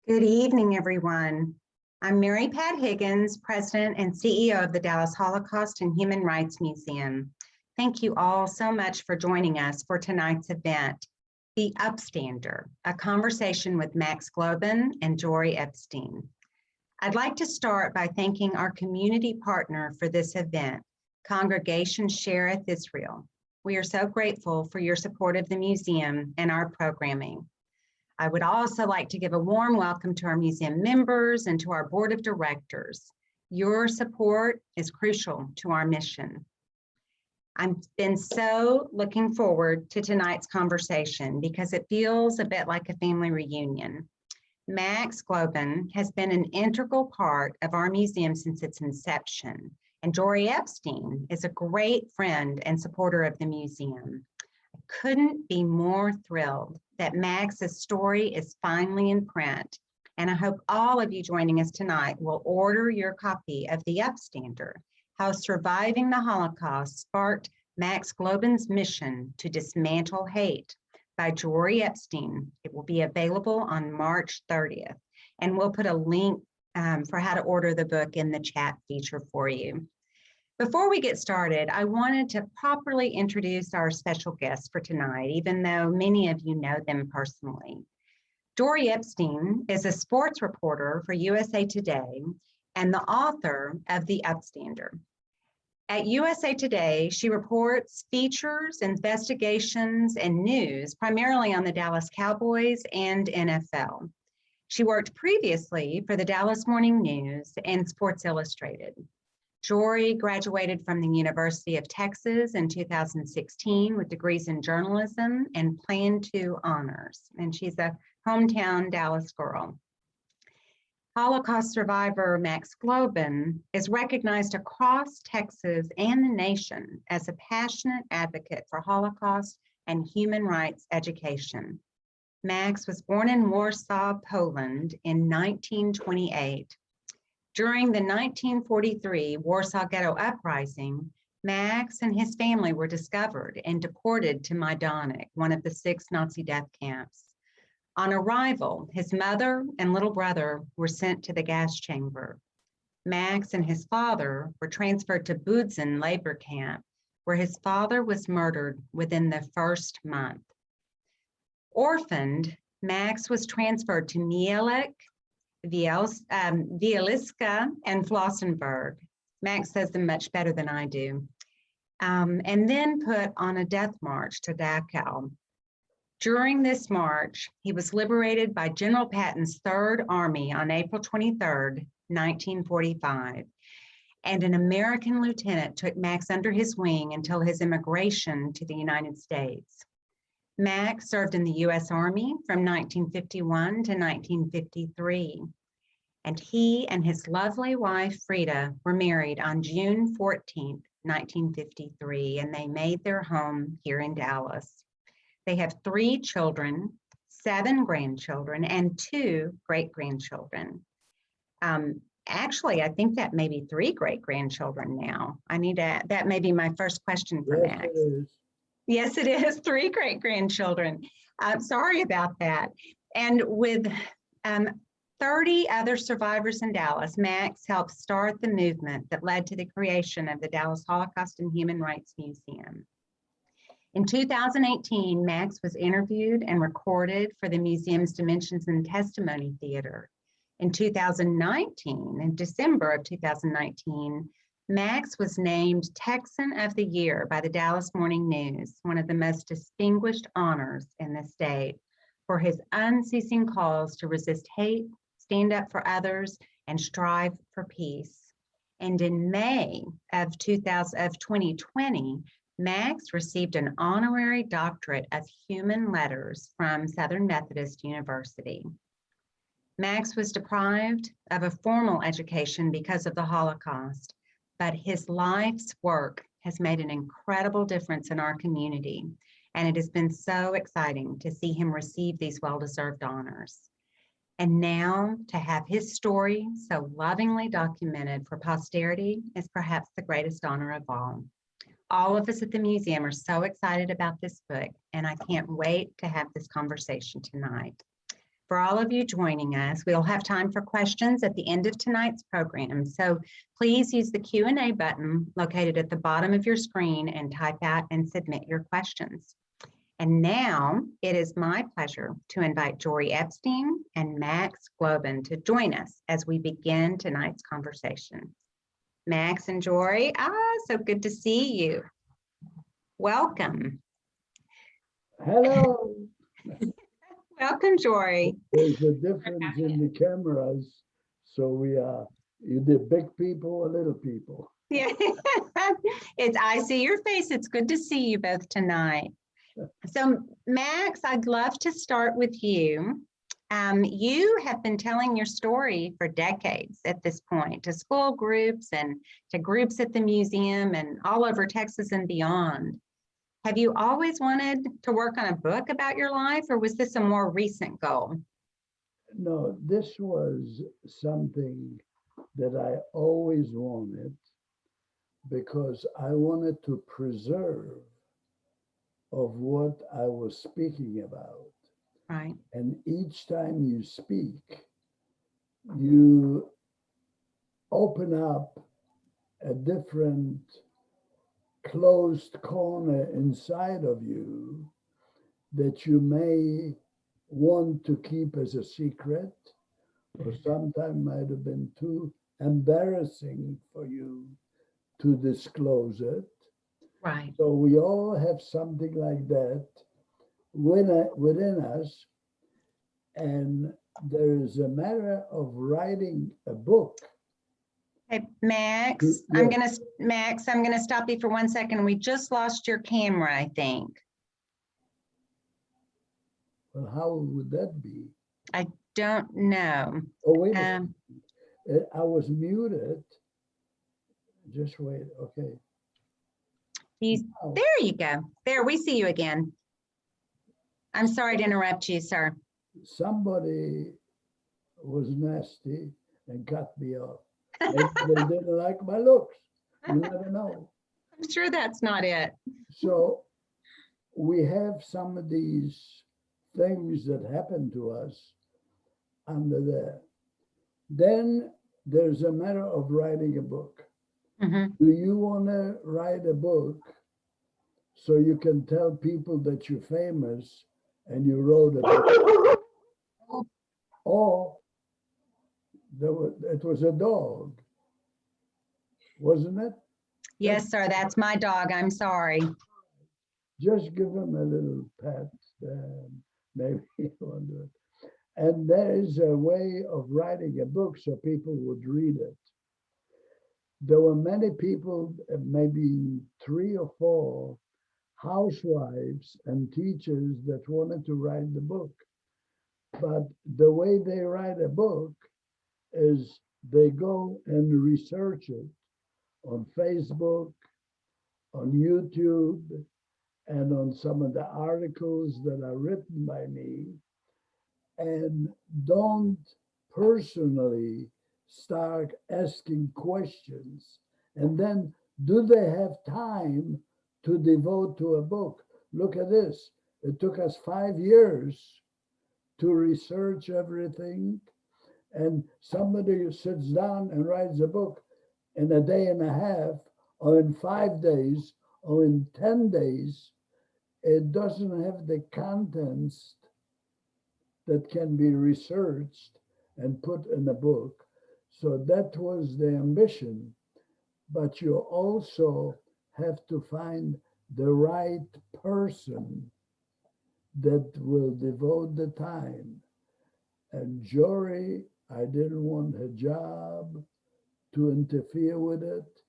Good evening, everyone. I'm Mary Pat Higgins, President and CEO of the Dallas Holocaust and Human Rights Museum. Thank you all so much for joining us for tonight's event, The Upstander, a conversation with Max Glauben and Jori Epstein. I'd like to start by thanking our community partner for this event, Congregation Shereth Israel. We are so grateful for your support of the museum and our programming. I would also like to give a warm welcome to our museum members and to our board of directors. Your support is crucial to our mission. I've been so looking forward to tonight's conversation because it feels a bit like a family reunion. Max Glauben has been an integral part of our museum since its inception, and Jori Epstein is a great friend and supporter of the museum. I couldn't be more thrilled that Max's story is finally in print, and I hope all of you joining us tonight will order your copy of The Upstander, How Surviving the Holocaust Sparked Max Glauben's Mission to Dismantle Hate by Jori Epstein. It will be available on March 30th, and we'll put a link for how to order the book in the chat feature for you. Before we get started, I wanted to properly introduce our special guests for tonight, even though many of you know them personally. Dory Epstein is a sports reporter for USA Today and the author of The Upstander. At USA Today, she reports features, investigations, and news primarily on the Dallas Cowboys and NFL. She worked previously for the Dallas Morning News and Sports Illustrated. Jori graduated from the University of Texas in 2016 with degrees in journalism and Plan 2 honors, and she's a hometown Dallas girl. Holocaust survivor Max Glauben is recognized across Texas and the nation as a passionate advocate for Holocaust and human rights education. Max was born in Warsaw, Poland in 1928. During the 1943 Warsaw Ghetto Uprising, Max and his family were discovered and deported to Majdanek, one of the 6 Nazi death camps. On arrival, his mother and little brother were sent to the gas chamber. Max and his father were transferred to Budzin labor camp, where his father was murdered within the first month. Orphaned, Max was transferred to Mielec, Wieliska, and Flossenburg. Max says them much better than I do. And then put on a death march to Dachau. During this march, he was liberated by General Patton's Third Army on April 23rd, 1945. And an American lieutenant took Max under his wing until his immigration to the United States. Max served in the U.S. Army from 1951 to 1953, and he and his lovely wife, Frida, were married on June 14, 1953, and they made their home here in Dallas. They have 3 children, 7 grandchildren, and 2 great-grandchildren. Actually, I think that may be 3 great-grandchildren now. That may be my first question for Max. Yes, it is 3 great-grandchildren. Sorry about that. And with 30 other survivors in Dallas, Max helped start the movement that led to the creation of the Dallas Holocaust and Human Rights Museum. In 2018, Max was interviewed and recorded for the museum's Dimensions and Testimony Theater. In 2019, in December of 2019, Max was named Texan of the Year by the Dallas Morning News, one of the most distinguished honors in the state, for his unceasing calls to resist hate, stand up for others, and strive for peace. And in May of 2020, Max received an honorary doctorate of human letters from Southern Methodist University. Max was deprived of a formal education because of the Holocaust, but his life's work has made an incredible difference in our community, and it has been so exciting to see him receive these well-deserved honors. And now to have his story so lovingly documented for posterity is perhaps the greatest honor of all. All of us at the museum are so excited about this book, and I can't wait to have this conversation tonight. for all of you joining us. We'll have time for questions at the end of tonight's program. So please use the Q&A button located at the bottom of your screen and type out and submit your questions. And now it is my pleasure to invite Jori Epstein and Max Glauben to join us as we begin tonight's conversation. Max and Jori, so good to see you. Welcome. Hello. Welcome, Jori. There's a difference in the cameras, so we are either big people or little people. Yeah, I see your face. It's good to see you both tonight. So, Max, I'd love to start with you. You have been telling your story for decades at this point to school groups and to groups at the museum and all over Texas and beyond. Have you always wanted to work on a book about your life, or was this a more recent goal? No, this was something that I always wanted because I wanted to preserve of what I was speaking about. Right. And each time you speak, you open up a different closed corner inside of you that you may want to keep as a secret, or sometimes might have been too embarrassing for you to disclose it. Right. So we all have something like that within us, and there is a matter of writing a book. Hey, Max, Yes. I'm gonna stop you for 1 second. We just lost your camera, I think. Well, how would that be? I don't know. Oh, wait a second. I was muted. Just wait, okay. Now, There you go. There, we see you again. I'm sorry to interrupt you, sir. somebody was nasty and cut me off. Maybe they didn't like my looks. You never know. I'm sure that's not it. So we have some of these things that happen to us under there. Then there's a matter of writing a book. Mhm. Do you want to write a book so you can tell people that you're famous and you wrote a book? Or it was a dog, wasn't it? Yes, sir, that's my dog. I'm sorry. Just give him a little pat, maybe he'll do it. And there is a way of writing a book so people would read it. There were many people, maybe 3 or 4 housewives and teachers that wanted to write the book. But the way they write a book is they go and research it on Facebook, on YouTube, and on some of the articles that are written by me, and don't personally start asking questions. And then, do they have time to devote to a book? Look at this. It took us 5 years to research everything. And somebody who sits down and writes a book in a day and a half, or in 5 days, or in 10 days, it doesn't have the contents that can be researched and put in a book. So that was the ambition. But you also have to find the right person that will devote the time. And Jori, I didn't want her job to interfere with it.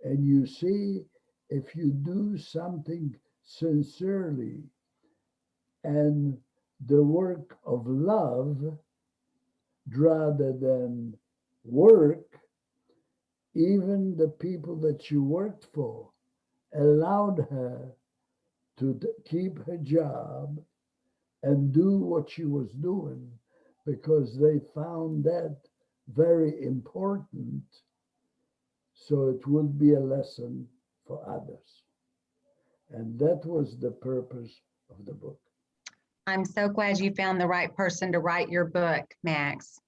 And you see, if you do something sincerely and the work of love rather than work, even the people that you worked for allowed her to keep her job and do what she was doing because they found that very important, so it would be a lesson for others. And that was the purpose of the book. I'm so glad you found the right person to write your book, Max.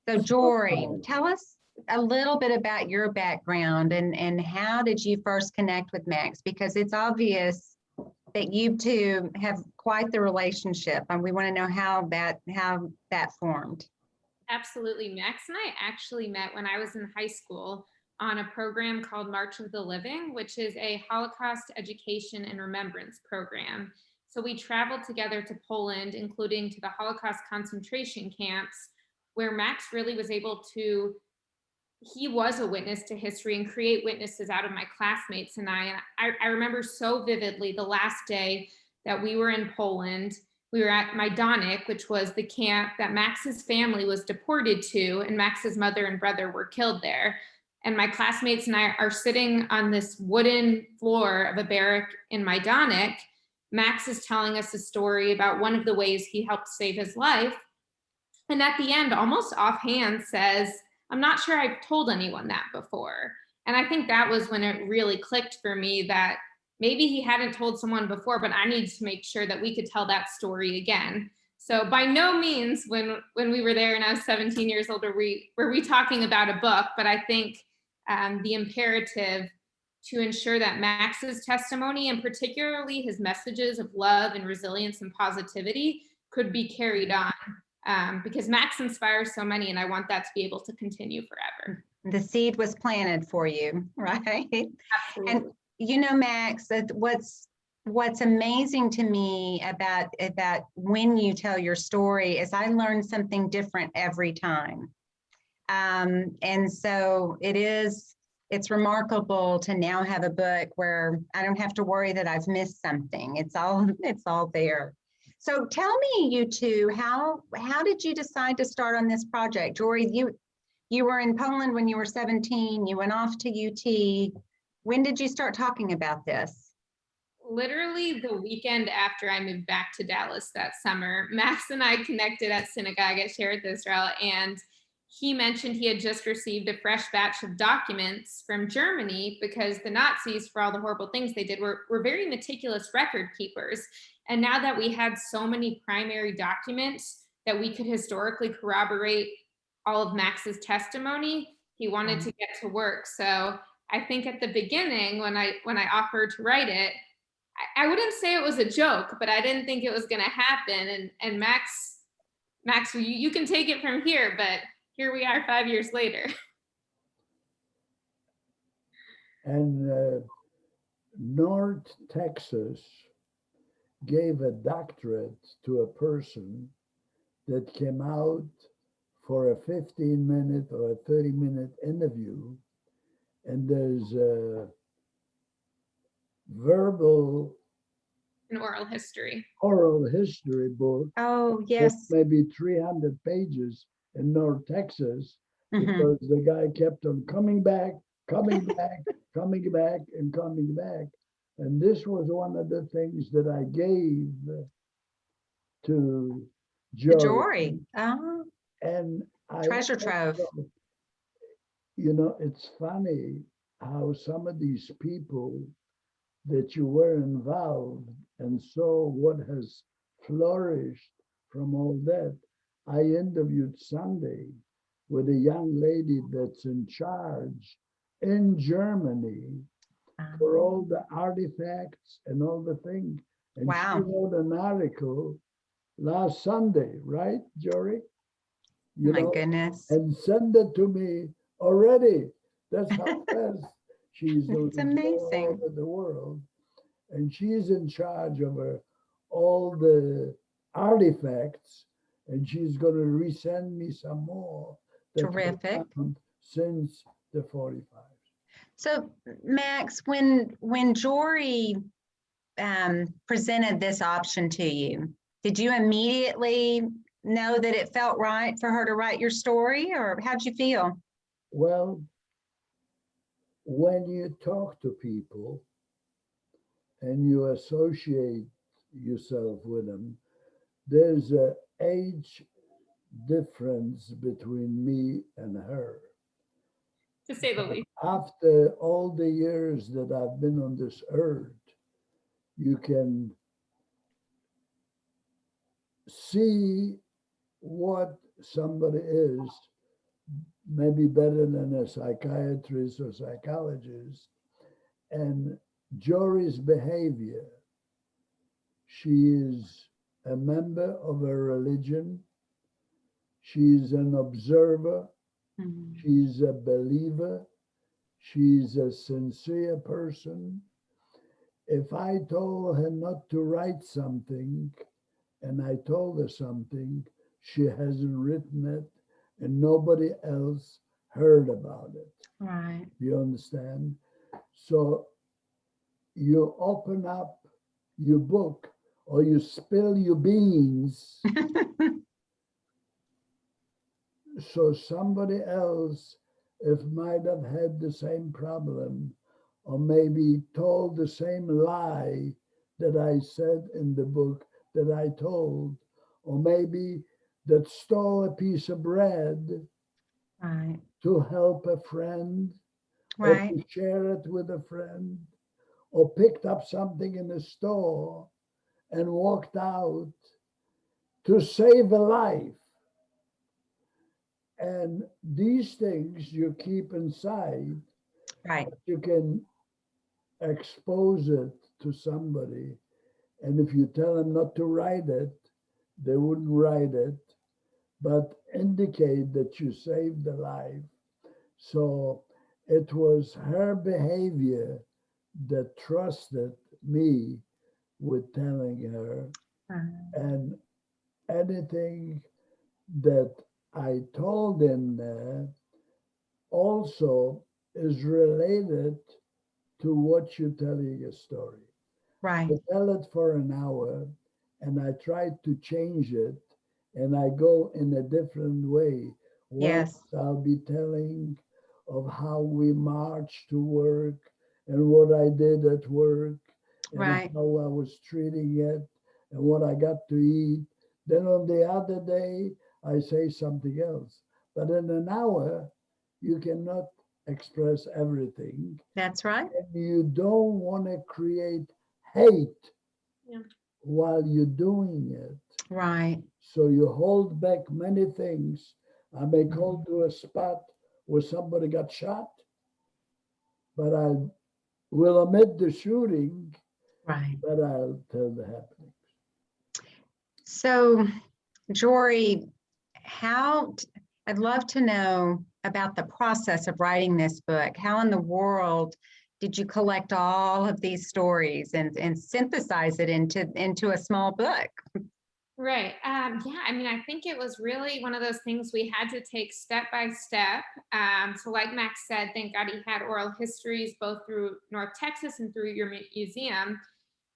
So Jory, tell us a little bit about your background and how did you first connect with Max? Because it's obvious that you two have quite the relationship, and we want to know how that formed. Absolutely. Max and I actually met when I was in high school on a program called March of the Living, which is a Holocaust education and remembrance program. So we traveled together to Poland, including to the Holocaust concentration camps, where Max really was able to, he was a witness to history and create witnesses out of my classmates and I. And I remember so vividly the last day that we were in Poland. We were at Majdanek, which was the camp that Max's family was deported to, and Max's mother and brother were killed there. And my classmates and I are sitting on this wooden floor of a barrack in Majdanek. Max is telling us a story about one of the ways he helped save his life. And at the end, almost offhand, says, "I'm not sure I've told anyone that before." And I think that was when it really clicked for me that maybe he hadn't told someone before, but I needed to make sure that we could tell that story again. So by no means when we were there and I was 17 years old were we talking about a book, but I think the imperative to ensure that Max's testimony and particularly his messages of love and resilience and positivity could be carried on. Because Max inspires so many, and I want that to be able to continue forever. The seed was planted for you, right? Absolutely. And you know, Max, what's amazing to me about when you tell your story is I learn something different every time. And so it's remarkable to now have a book where I don't have to worry that I've missed something. It's all there. So tell me, you two, how did you decide to start on this project? Jory, you were in Poland when you were 17, you went off to UT. When did you start talking about this? Literally the weekend after I moved back to Dallas that summer. Max and I connected at synagogue at Sheretz Israel, and he mentioned he had just received a fresh batch of documents from Germany because the Nazis, for all the horrible things they did, were very meticulous record keepers. And now that we had so many primary documents that we could historically corroborate all of Max's testimony, he wanted to get to work. So I think at the beginning, when I offered to write it, I wouldn't say it was a joke, but I didn't think it was going to happen. And Max, you can take it from here, but here we are 5 years later. And North Texas gave a doctorate to a person that came out for a 15-minute or a 30-minute interview. And there's a An oral history book. Oh, yes. Maybe 300 pages in North Texas, because the guy kept on coming back, coming back, coming back, and coming back. And this was one of the things that I gave to Jory. Oh, And treasure trove. You know, it's funny how some of these people that you were involved and saw what has flourished from all that. I interviewed Sunday with a young lady that's in charge in Germany for all the artifacts and all the things. And wow. She wrote an article last Sunday, right, Jory? You My goodness. And send it to me already. That's how fast she's doing. It's amazing. All over the world. And she's in charge of all the artifacts, and she's going to resend me some more. Terrific. Since the 45. So Max, when Jory presented this option to you, did you immediately know that it felt right for her to write your story, or how'd you feel? Well, when you talk to people and you associate yourself with them, there's an age difference between me and her. To say the least. After all the years that I've been on this earth, you can see what somebody is, maybe better than a psychiatrist or psychologist, and Jori's behavior. She is a member of a religion. She's an observer. Mhm. She's a believer. She's a sincere person. If I told her not to write something and I told her something, she hasn't written it and nobody else heard about it. Right. You understand? So you open up your book or you spill your beans so somebody else if might have had the same problem or maybe told the same lie that I said in the book that I told, or maybe that stole a piece of bread Right. to help a friend or Right. to share it with a friend, or picked up something in the store and walked out to save a life. And these things you keep inside, Right. you can expose it to somebody. And if you tell them not to write it, they wouldn't write it, but indicate that you saved a life. So it was her behavior that trusted me with telling her, and anything that I told in there also is related to what you're telling a story. Right. I tell it for an hour and I try to change it and I go in a different way. Once Yes. I'll be telling of how we marched to work and what I did at work and Right. how I was treating it and what I got to eat. Then on the other day, I say something else. But in an hour, you cannot express everything. That's right. And you don't want to create hate Yeah. while you're doing it. Right. So you hold back many things. I may go Mhm. to a spot where somebody got shot, but I will omit the shooting, Right. but I'll tell the happening. So, Jory, I'd love to know about the process of writing this book. How in the world did you collect all of these stories and synthesize it into a small book? Right. Yeah, I mean, I think it was really one of those things we had to take step by step. So, like Max said, thank God he had oral histories both through North Texas and through your museum.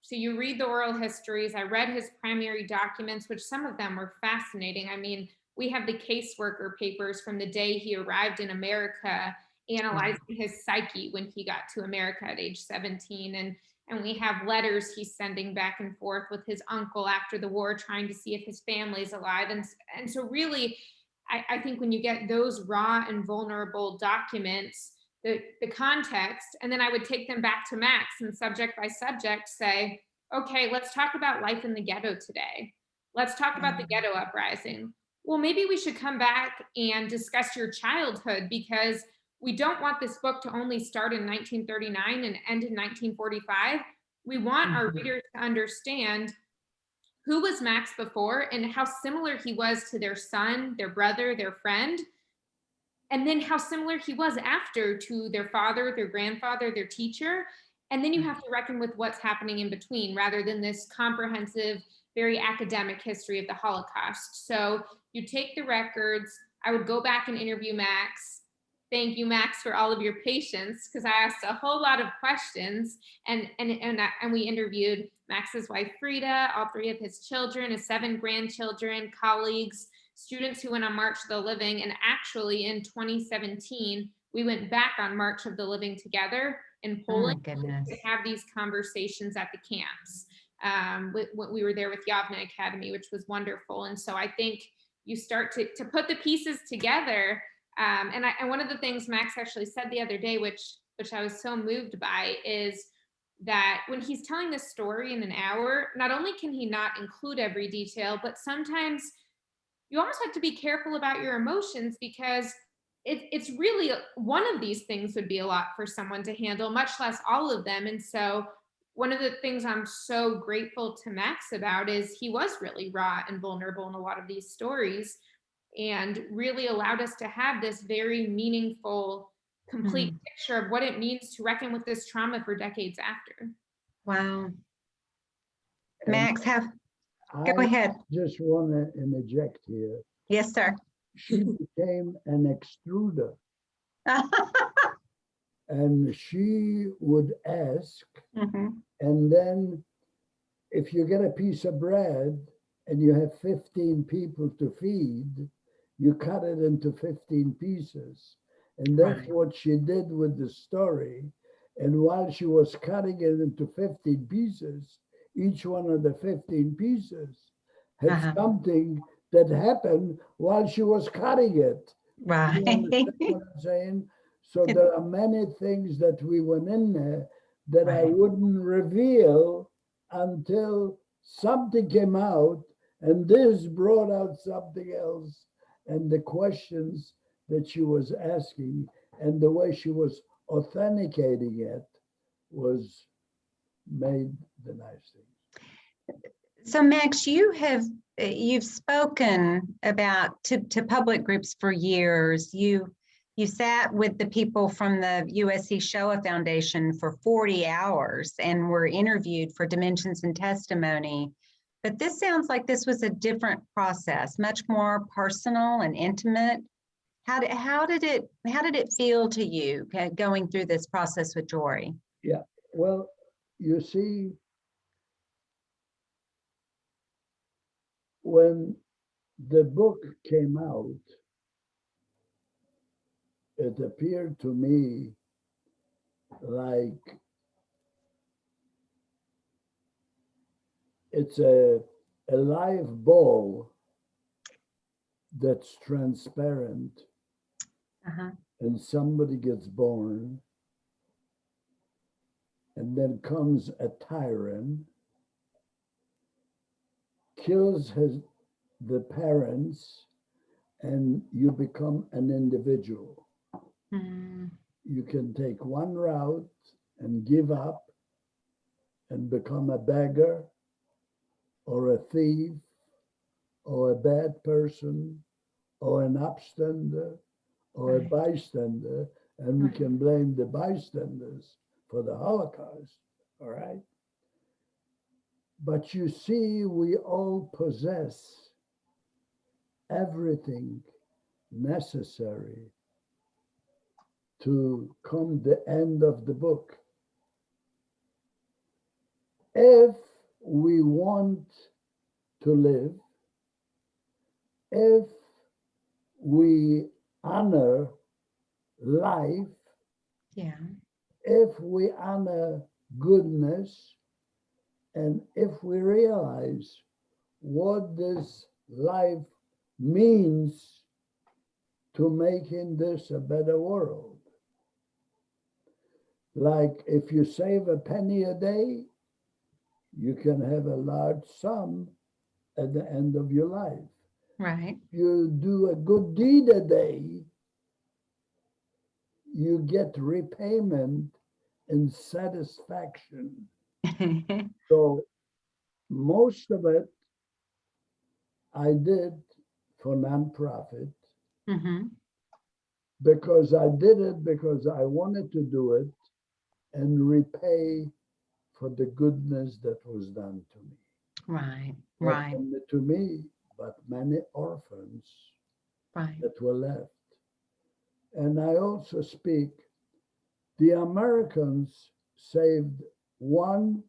So, you read the oral histories. I read his primary documents, which some of them were fascinating. I mean, we have the caseworker papers from the day he arrived in America, analyzing his psyche when he got to America at age 17. And we have letters he's sending back and forth with his uncle after the war, trying to see if his family's alive. And so really, I think when you get those raw and vulnerable documents, the context, and then I would take them back to Max and subject by subject say, okay, let's talk about life in the ghetto today. Let's talk about the ghetto uprising. Well, maybe we should come back and discuss your childhood, because we don't want this book to only start in 1939 and end in 1945. We want our readers to understand who was Max before and how similar he was to their son, their brother, their friend, and then how similar he was after to their father, their grandfather, their teacher. And then you have to reckon with what's happening in between rather than this comprehensive, very academic history of the Holocaust. So you take the records. I would go back and interview Max. Thank you, Max, for all of your patience, because I asked a whole lot of questions, and we interviewed Max's wife Frida, all three of his children, his 7 grandchildren, colleagues, students who went on March of the Living. And actually in 2017, we went back on March of the Living together in Oh my Poland goodness. to have these conversations at the camps. We were there with Yavne Academy, which was wonderful. And so I think you start to put the pieces together. And one of the things Max actually said the other day, which I was so moved by, is that when he's telling this story in an hour, not only can he not include every detail, but sometimes you almost have to be careful about your emotions, because it's really one of these things would be a lot for someone to handle, much less all of them. And so one of the things I'm so grateful to Max about is he was really raw and vulnerable in a lot of these stories, and really allowed us to have this very meaningful, complete picture of what it means to reckon with this trauma for decades after. Wow. And Max, go I ahead. just want to interject here. Yes, sir. She became an extruder, and she would ask, and then if you get a piece of bread and you have 15 people to feed, you cut it into 15 pieces. And that's Right. what she did with the story. And while she was cutting it into 15 pieces, each one of the 15 pieces had something that happened while she was cutting it. Right. You understand what I'm saying? So there are many things that we went in there that I wouldn't reveal until something came out, and this brought out something else. And the questions that she was asking and the way she was authenticating it was made the nice thing. So Max, you've spoken about to public groups for years. You sat with the people from the USC Shoah Foundation for 40 hours and were interviewed for Dimensions and Testimony. But this sounds like this was a different process, much more personal and intimate. How did it feel to you going through this process with Jori? Yeah, well, you see, when the book came out, it appeared to me like it's a live ball that's transparent, and somebody gets born, and then comes a tyrant, kills the parents, and you become an individual. You can take one route and give up and become a beggar or a thief or a bad person or an upstander or a bystander, and we can blame the bystanders for the Holocaust, all right? But you see, we all possess everything necessary to come the end of the book. If we want to live, if we honor life, if we honor goodness, and if we realize what this life means to making this a better world. Like if you save a penny a day, you can have a large sum at the end of your life. Right. You do a good deed a day, you get repayment and satisfaction. So most of it I did for nonprofit, because I did it because I wanted to do it and repay for the goodness that was done to me. Right, Not right, only to me, but many orphans that were left. And I also speak, the Americans saved one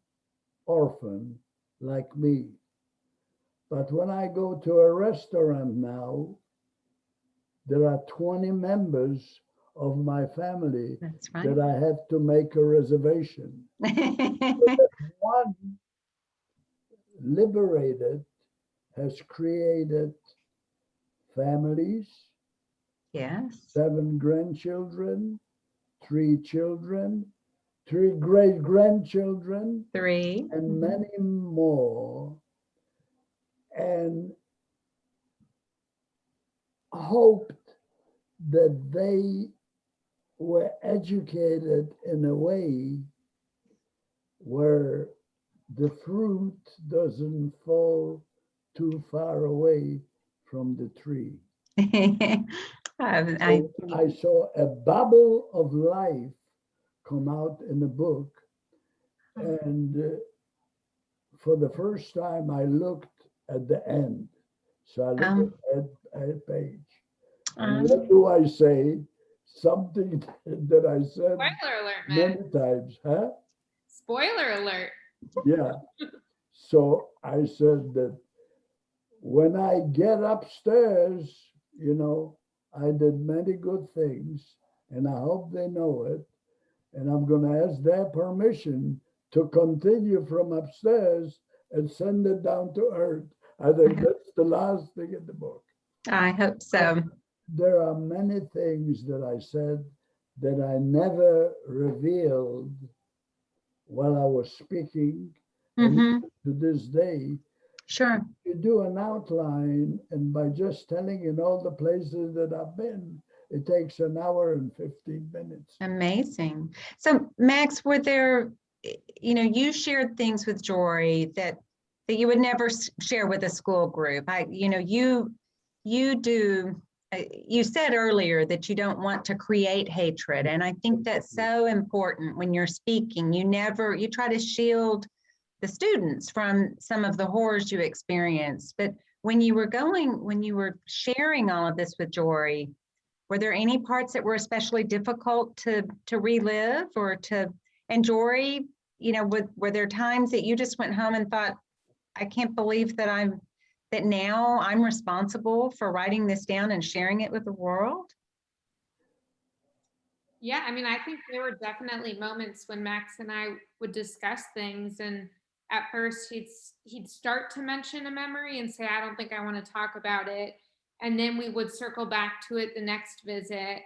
orphan like me. But when I go to a restaurant now, there are 20 members of my family that I have to make a reservation. So one liberated has created families, 7 grandchildren, 3 children, 3 great-grandchildren, 3. and many more, and hoped that they were educated in a way where the fruit doesn't fall too far away from the tree. I, So I saw a bubble of life come out in the book, and for the first time I looked at the end. So I looked at a page. And what do I say? Something that I said Spoiler alert, many man. times, huh? Spoiler alert. Yeah. So I said that when I get upstairs, you know, I did many good things, and I hope they know it. And I'm going to ask their permission to continue from upstairs and send it down to earth. I think that's the last thing in the book. I hope so. There are many things that I said that I never revealed while I was speaking. And Mhm. to this day, Sure. you do an outline, and by just telling in all the places that I've been, it takes an hour and 15 minutes. Amazing. So Max, were there, you shared things with Jory that you would never share with a school group. You do, you said earlier that you don't want to create hatred. And I think that's so important when you're speaking. You try to shield the students from some of the horrors you experienced. But when you were sharing all of this with Jory, were there any parts that were especially difficult to relive and Jory, were there times that you just went home and thought, I can't believe that now I'm responsible for writing this down and sharing it with the world? Yeah, I mean, I think there were definitely moments when Max and I would discuss things, and at first he'd start to mention a memory and say, I don't think I want to talk about it. And then we would circle back to it the next visit.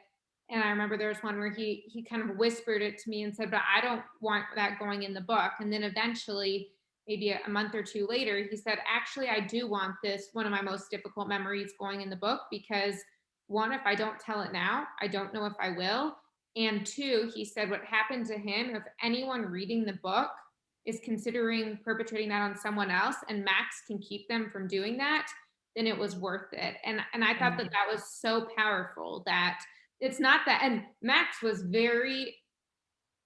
And I remember there was one where he kind of whispered it to me and said, but I don't want that going in the book. And then eventually, maybe a month or two later, he said, actually, I do want this, one of my most difficult memories, going in the book, because one, if I don't tell it now, I don't know if I will. And two, he said what happened to him, if anyone reading the book is considering perpetrating that on someone else and Max can keep them from doing that, then it was worth it. And I thought that was so powerful, that it's not that, and Max was very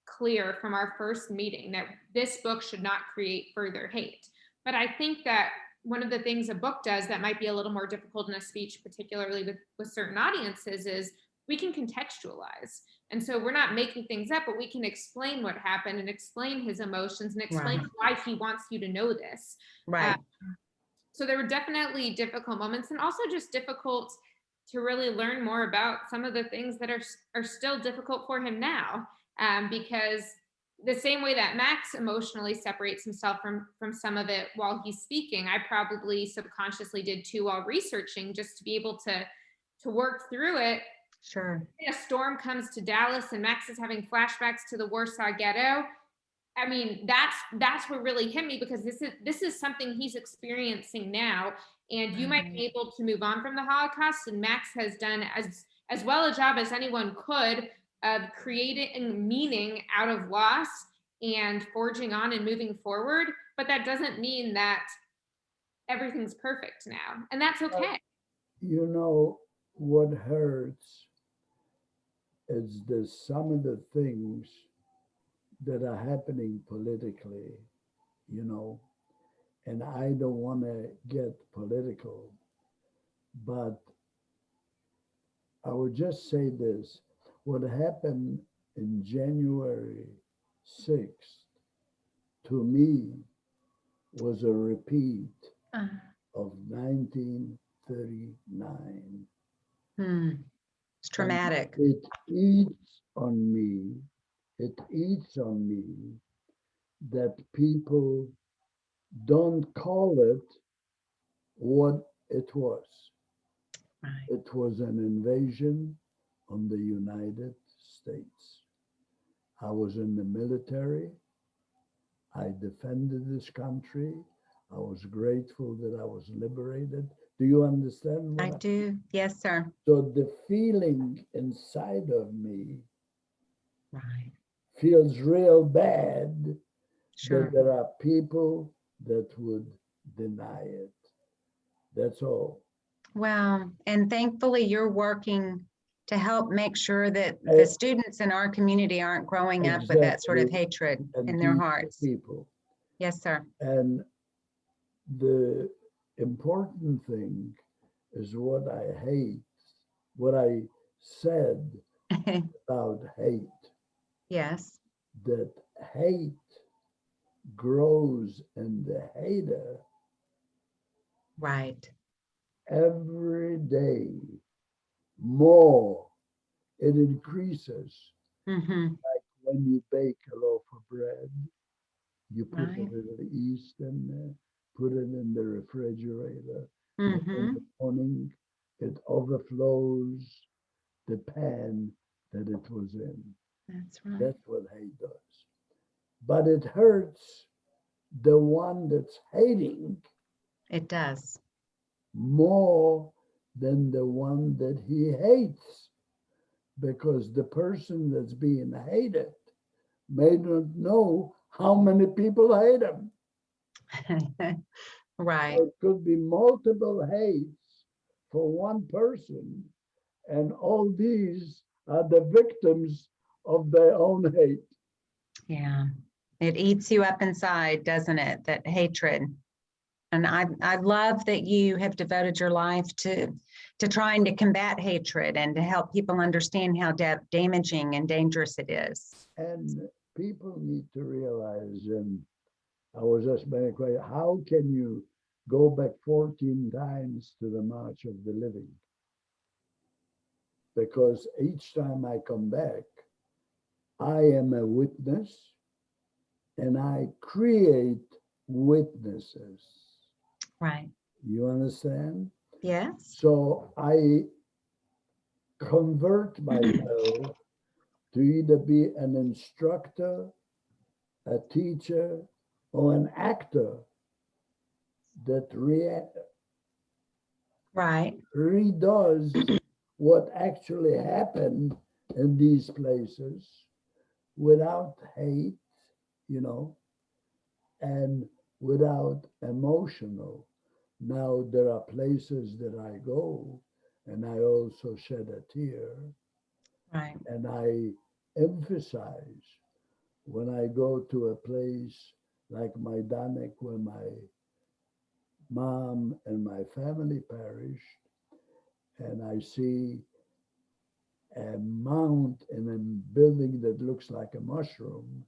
clear from our first meeting that this book should not create further hate. But I think that one of the things a book does that might be a little more difficult in a speech, particularly with certain audiences, is we can contextualize. And so we're not making things up, but we can explain what happened and explain his emotions and explain why he wants you to know this. Right. So there were definitely difficult moments, and also just difficult to really learn more about some of the things that are still difficult for him now. Because the same way that Max emotionally separates himself from some of it while he's speaking, I probably subconsciously did too while researching, just to be able to work through it. Sure. A storm comes to Dallas and Max is having flashbacks to the Warsaw Ghetto. I mean, that's what really hit me, because this is something he's experiencing now, and you might be able to move on from the Holocaust, and Max has done as well a job as anyone could of creating meaning out of loss and forging on and moving forward. But that doesn't mean that everything's perfect now, and that's okay. You know, what hurts is some of the things that are happening politically, you know, and I don't want to get political, but I would just say this. What happened in January 6th, to me, was a repeat of 1939. It's traumatic. And it eats on me. It eats on me that people don't call it what it was. Right. It was an invasion on the United States. I was in the military. I defended this country. I was grateful that I was liberated. Do you understand what I do. Yes, sir. So the feeling inside of me Right. feels real bad that Sure. there are people that would deny it. That's all. Well, and thankfully you're working to help make sure that the Eh, students in our community aren't growing up with that sort of Exactly. hatred And in their teach the hearts. people. Yes, sir. And the important thing is what I hate, what I said about hate, Yes. that hate grows in the hater Right. every day more. It increases. Mm-hmm. Like when you bake a loaf of bread, you put a Right. little yeast in there, put it in the refrigerator. And in Mm-hmm. the morning, it overflows the pan that it was in. That's right. That's what hate does. But it hurts the one that's hating It does. more than the one that he hates, because the person that's being hated may not know how many people hate him. Right. So it could be multiple hates for one person, and all these are the victims of their own hate. Yeah. It eats you up inside, doesn't it? That hatred. And I love that you have devoted your life to trying to combat hatred and to help people understand how damaging and dangerous it is. And people need to realize, and I was just being a question, how can you go back 14 times to the March of the Living? Because each time I come back, I am a witness and I create witnesses. Right. You understand? Yes. So I convert myself to either be an instructor, a teacher, or an actor that Right. redoes what actually happened in these places without hate, you know, and without emotional. Now, there are places that I go and I also shed a tear, Right. and I emphasize when I go to a place like Majdanek, where my mom and my family perished, and I see a mount in a building that looks like a mushroom,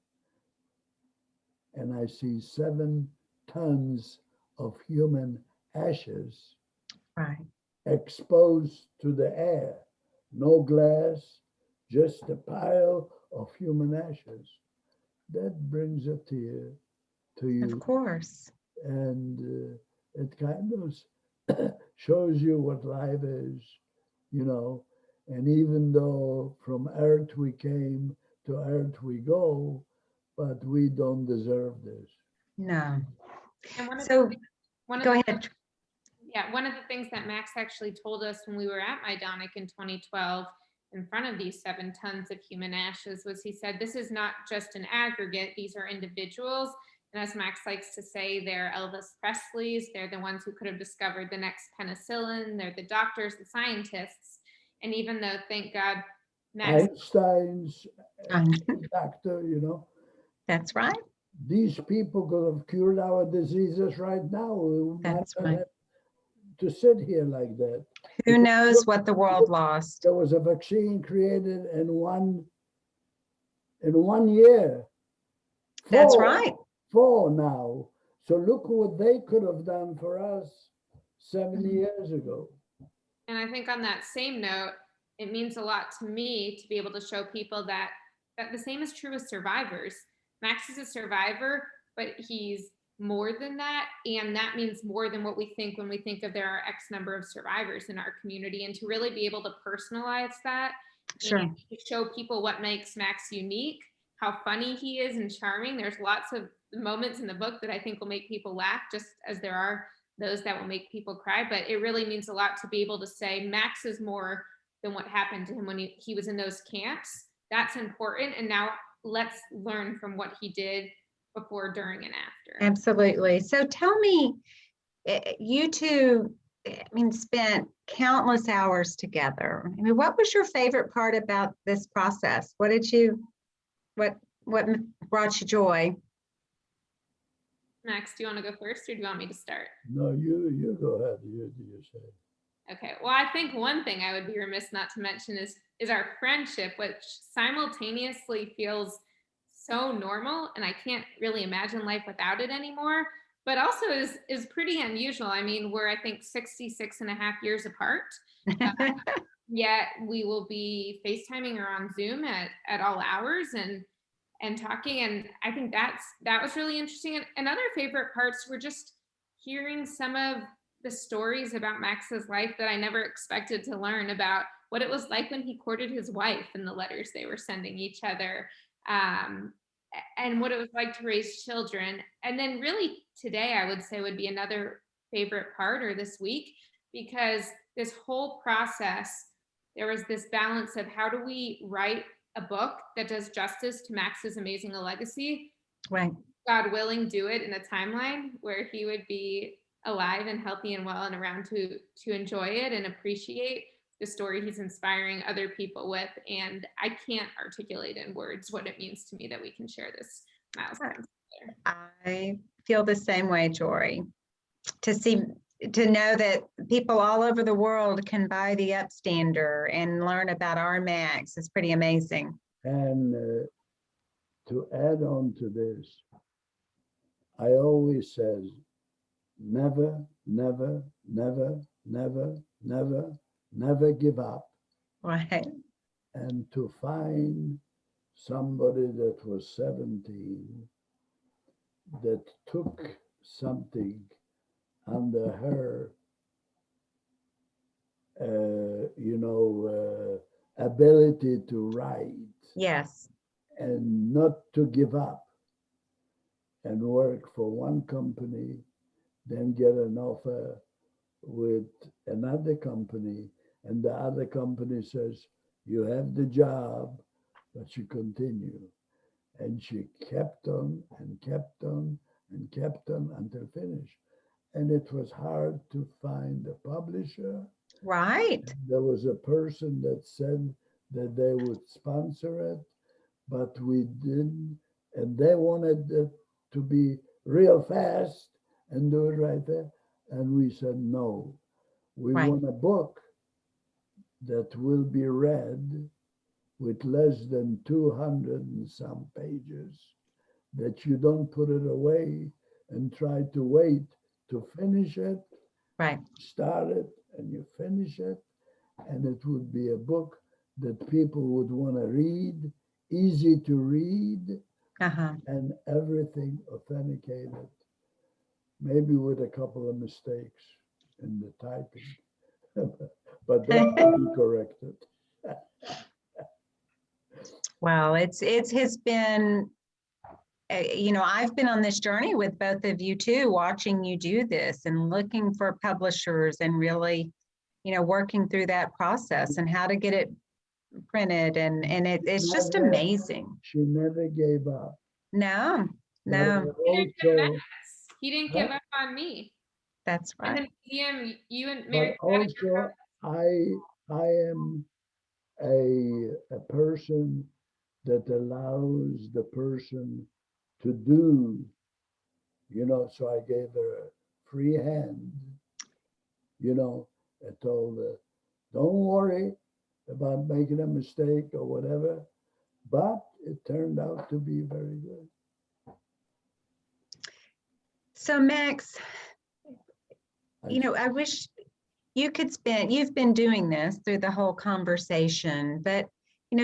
and I see 7 tons of human ashes Right. exposed to the air. No glass, just a pile of human ashes. That brings a tear to Of you, course. and it kind of shows you what life is, you know. And even though from earth we came, to earth we go, but we don't deserve this. No. And So go ahead. one of the things that Max actually told us when we were at Majdanek in 2012, in front of these 7 tons of human ashes, was he said, this is not just an aggregate, these are individuals. And as Max likes to say, they're Elvis Presley's, they're the ones who could have discovered the next penicillin, they're the doctors, the scientists. And even though, thank God, Max, Einstein's doctor, you know, That's right. these people could have cured our diseases right now. We might That's not right. have to sit here like that. Who Because knows what the world lost? there was a vaccine created in one year. That's Four, right. 4 now. So look what they could have done for us 70 Mhm. years ago. and I think on that same note, it means a lot to me to be able to show people that the same is true with survivors. Max is a survivor, but he's more than that. And that means more than what we think when we think of there are X number of survivors in our community. And to really be able to personalize that Sure. and to show people what makes Max unique how funny he is and charming. There's lots of moments in the book that I think will make people laugh, just as there are those that will make people cry. But it really means a lot to be able to say Max is more than what happened to him when he was in those camps. That's important. And now let's learn from what he did before, during, and after. Absolutely. So tell me, you two, I mean, spent countless hours together. I mean, what was your favorite part about this process? What brought you joy? Max, do you want to go first, or do you want me to start? No, you go ahead. You say. Okay, well, I think one thing I would be remiss not to mention is our friendship, which simultaneously feels so normal, and I can't really imagine life without it anymore, but also is pretty unusual. I mean, we're, I think, 66 and a half years apart. Yet we will be FaceTiming or on Zoom at all hours and talking. And I think that was really interesting. And other favorite parts were just hearing some of the stories about Max's life that I never expected to learn about, what it was like when he courted his wife and the letters they were sending each other, and what it was like to raise children. And then really today, I would say, would be another favorite part, or this week, because this whole process, there was this balance of how do we write a book that does justice to Max's amazing legacy, Right. God willing, do it in a timeline where he would be alive and healthy and well and around to enjoy it and appreciate the story he's inspiring other people with. And I can't articulate in words what it means to me that we can share this milestone together. I feel the same way, Jori. To know that people all over the world can buy the Upstander and learn about our Max is pretty amazing. And to add on to this, I always says, never, never, never, never, never, never give up. Right. And to find somebody that was 17 that took something under her, ability to write. Yes. And not to give up and work for one company, then get an offer with another company, and the other company says, you have the job, but you continue. And she kept on and kept on and kept on until finish. And it was hard to find a publisher. Right. And there was a person that said that they would sponsor it, but we didn't. And they wanted it to be real fast and do it right there. And we said, no, we Right. want a book that will be read with less than 200 and some pages, that you don't put it away and try to wait to finish it. Right. Start it and you finish it. And it would be a book that people would want to read, easy to read, and everything authenticated, maybe with a couple of mistakes in the typing, but that will be corrected. Well, it has been, I've been on this journey with both of you too, watching you do this and looking for publishers and really, working through that process and how to get it printed. And it's just amazing. She never gave up. No. He didn't give up on me. That's right. In the museum, you and Mary. But also, I am a person that allows the person to do, so I gave her a free hand, I told her, don't worry about making a mistake or whatever, but it turned out to be very good. So Max, I wish you've been doing this through the whole conversation, but,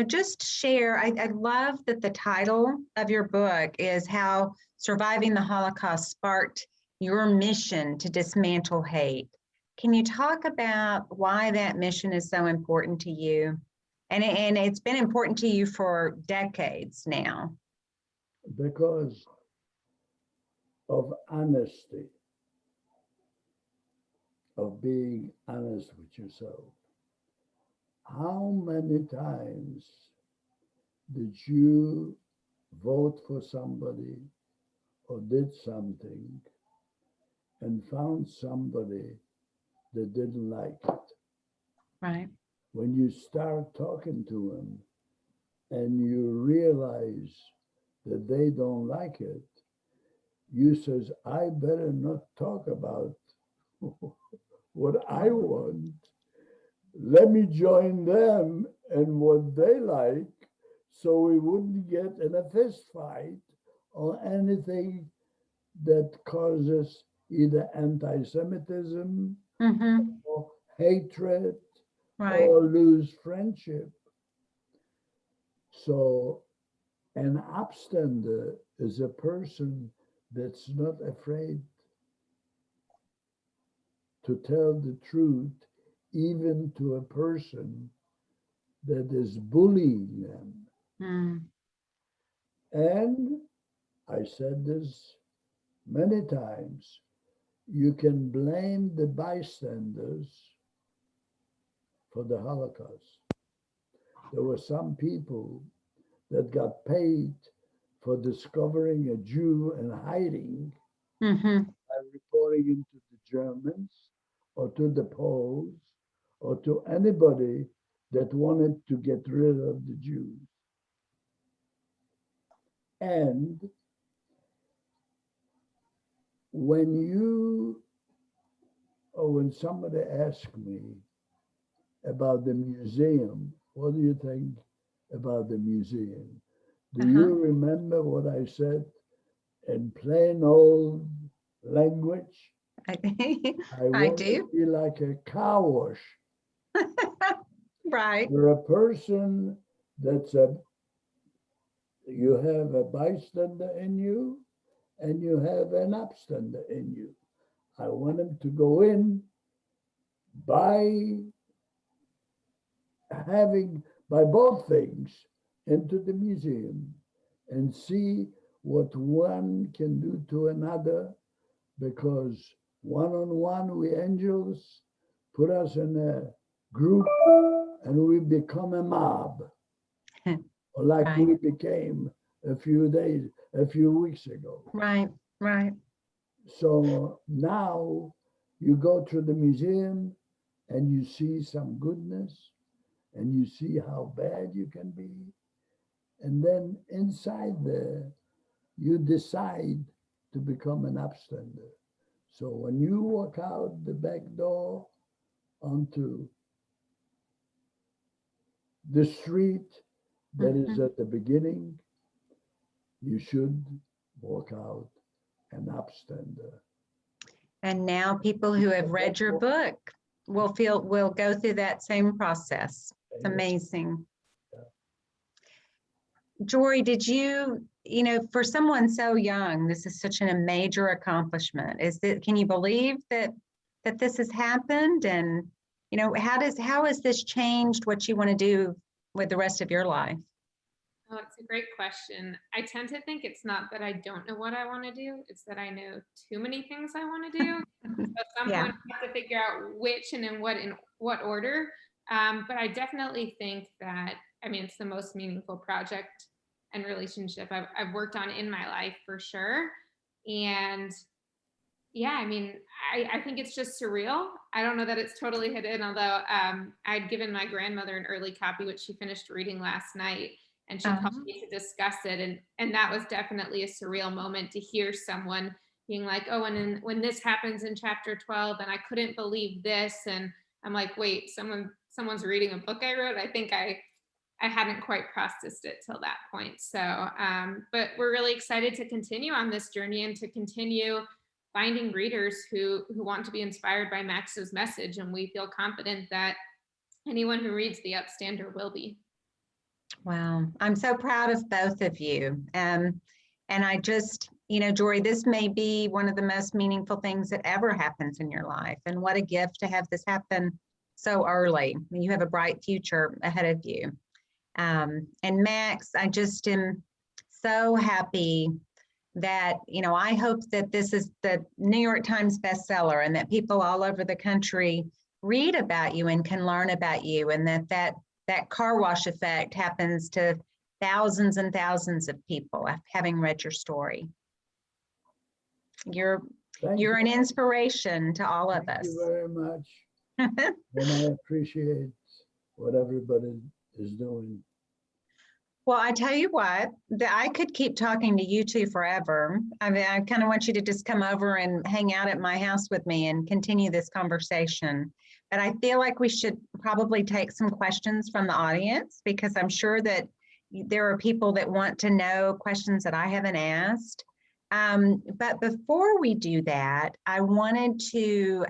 just share, I love that the title of your book is How Surviving the Holocaust Sparked Your Mission to Dismantle Hate. Can you talk about why that mission is so important to you? And it's been important to you for decades now. because of honesty, of being honest with yourself. How many times did you vote for somebody or did something and found somebody that didn't like it? Right. When you start talking to them and you realize that they don't like it, you says, I better not talk about what I want. Let me join them and what they like, so we wouldn't get in a fist fight or anything that causes either anti-Semitism Mm-hmm. or hatred Right. or lose friendship. So an upstander is a person that's not afraid to tell the truth, even to a person that is bullying them. Mm. And I said this many times, you can blame the bystanders for the Holocaust. There were some people that got paid for discovering a Jew and hiding Mm-hmm. by reporting into the Germans or to the Poles or to anybody that wanted to get rid of the Jews. And when you, or when somebody asks me about the museum, what do you think about the museum? Do you remember what I said in plain old language? I I want to do. be like a car wash. Right. You're a person that's you have a bystander in you and you have an upstander in you. I want them to go in by by both things into the museum and see what one can do to another, because one-on-one we angels put us in a group and we become a mob, or like Right. we became a few weeks ago. Right. Right. So now you go to the museum and you see some goodness and you see how bad you can be. And then inside there, you decide to become an upstander. So when you walk out the back door onto the street that is at the beginning, you should walk out an upstander. And now people who have read your book will go through that same process. It's amazing. Jori, did you for someone so young, this is such a major accomplishment. Can you believe that this has happened? And how has this changed what you want to do with the rest of your life? Oh, it's a great question. I tend to think it's not that I don't know what I want to do, it's that I know too many things I want to do. So at some point I have to figure out which and in what order. But I definitely think that, it's the most meaningful project and relationship I've worked on in my life for sure. And yeah, I think it's just surreal. I don't know that it's totally hidden, although I'd given my grandmother an early copy, which she finished reading last night, and she called me to discuss it. And that was definitely a surreal moment to hear someone being like, oh, and when this happens in chapter 12, and I couldn't believe this. And I'm like, wait, someone's reading a book I wrote. I think I hadn't quite processed it till that point. So, but we're really excited to continue on this journey and to continue finding readers who want to be inspired by Max's message. And we feel confident that anyone who reads The Upstander will be. Wow, I'm so proud of both of you. And I just, Jori, this may be one of the most meaningful things that ever happens in your life. And what a gift to have this happen so early. You have a bright future ahead of you. And Max, I just am so happy that, I hope that this is the New York Times bestseller and that people all over the country read about you and can learn about you, and that car wash effect happens to thousands and thousands of people having read your story. You're Thank an you. inspiration to all of Thank us. you very much. And I appreciate what everybody is doing. Well, I tell you what, I could keep talking to you two forever. I mean, I kind of want you to just come over and hang out at my house with me and continue this conversation. But I feel like we should probably take some questions from the audience, because I'm sure that there are people that want to know questions that I haven't asked. But before we do that, I wanted to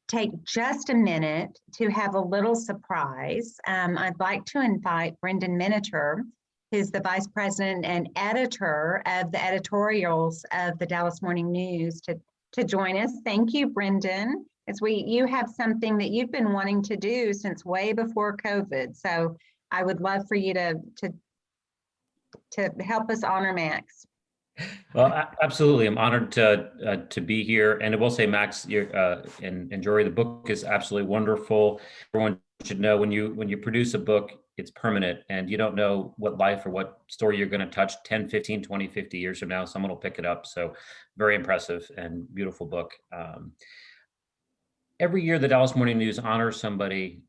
take just a minute to have a little surprise. I'd like to invite Brendan Miniter, who's the vice president and editor of the editorials of the Dallas Morning News, to join us. Thank you, Brendan. You have something that you've been wanting to do since way before COVID. So I would love for you to help us honor Max. Well, absolutely. I'm honored to be here. And I will say, Max, and Jori, the book is absolutely wonderful. Everyone should know when you produce a book, it's permanent, and you don't know what life or what story you're going to touch 10, 15, 20, 50 years from now. Someone will pick it up. So very impressive and beautiful book. Every year, the Dallas Morning News honors somebody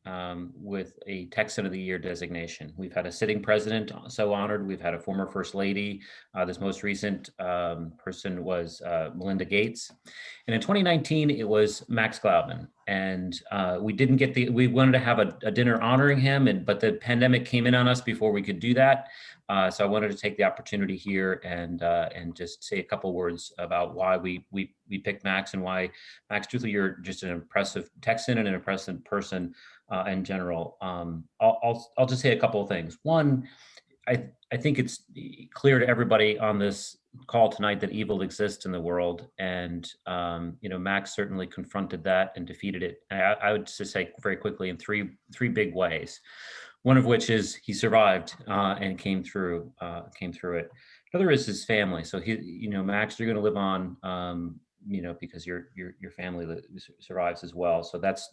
with a Texan of the Year designation. We've had a sitting president so honored. We've had a former first lady. This most recent person was Melinda Gates. And in 2019, it was Max Glauben. And we wanted to have a dinner honoring him, but the pandemic came in on us before we could do that. So I wanted to take the opportunity here and just say a couple words about why we picked Max, and why, Max, truthfully, you're just an impressive Texan and an impressive person in general. I'll just say a couple of things. One, I think it's clear to everybody on this call tonight that evil exists in the world, and Max certainly confronted that and defeated it. I would just say very quickly in three big ways. One of which is he survived and came through it. Another is his family. So Max, you're going to live on, because your family survives as well. So that's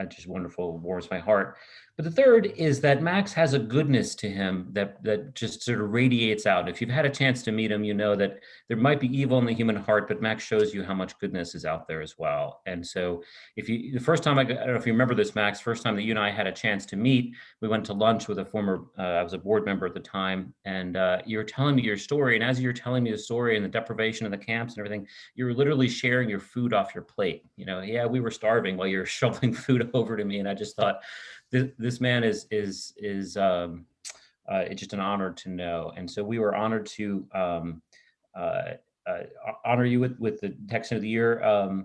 just wonderful, warms my heart. But the third is that Max has a goodness to him that just sort of radiates out. If you've had a chance to meet him, you know that there might be evil in the human heart, but Max shows you how much goodness is out there as well. And so the first time I don't know if you remember this, Max, first time that you and I had a chance to meet, we went to lunch with I was a board member at the time, and you were telling me your story. And as you were telling me the story and the deprivation of the camps and everything, you were literally sharing your food off your plate. Yeah, we were starving while you were shoveling food over to me. And I just thought, this man is it's just an honor to know. And so we were honored to honor you with the Texan of the Year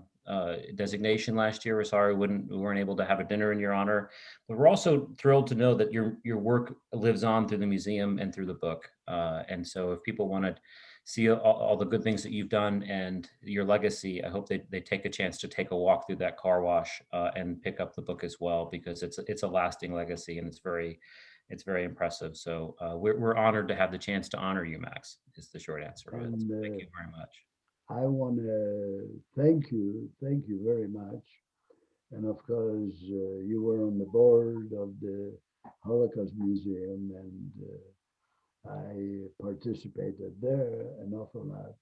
designation last year. We're sorry we weren't able to have a dinner in your honor, but we're also thrilled to know that your work lives on through the museum and through the book. And so if people want to see all the good things that you've done and your legacy, I hope they take a chance to take a walk through that car wash and pick up the book as well, because it's a lasting legacy, and it's very impressive. So we're honored to have the chance to honor you, Max, is the short answer. Thank you very much. I want to thank you very much. And of course, you were on the board of the Holocaust Museum, and I participated there an awful lot.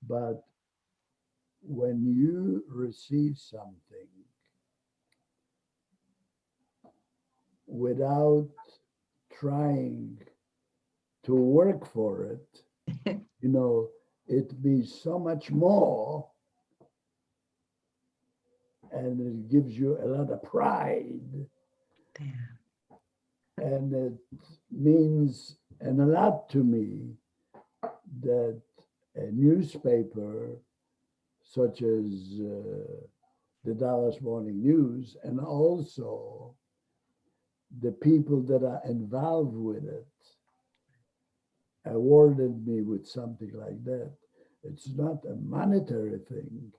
But when you receive something without trying to work for it, it means so much more, and it gives you a lot of pride. Yeah. And it means a lot to me that a newspaper such as the Dallas Morning News, and also the people that are involved with it, awarded me with something like that. It's not a monetary thing,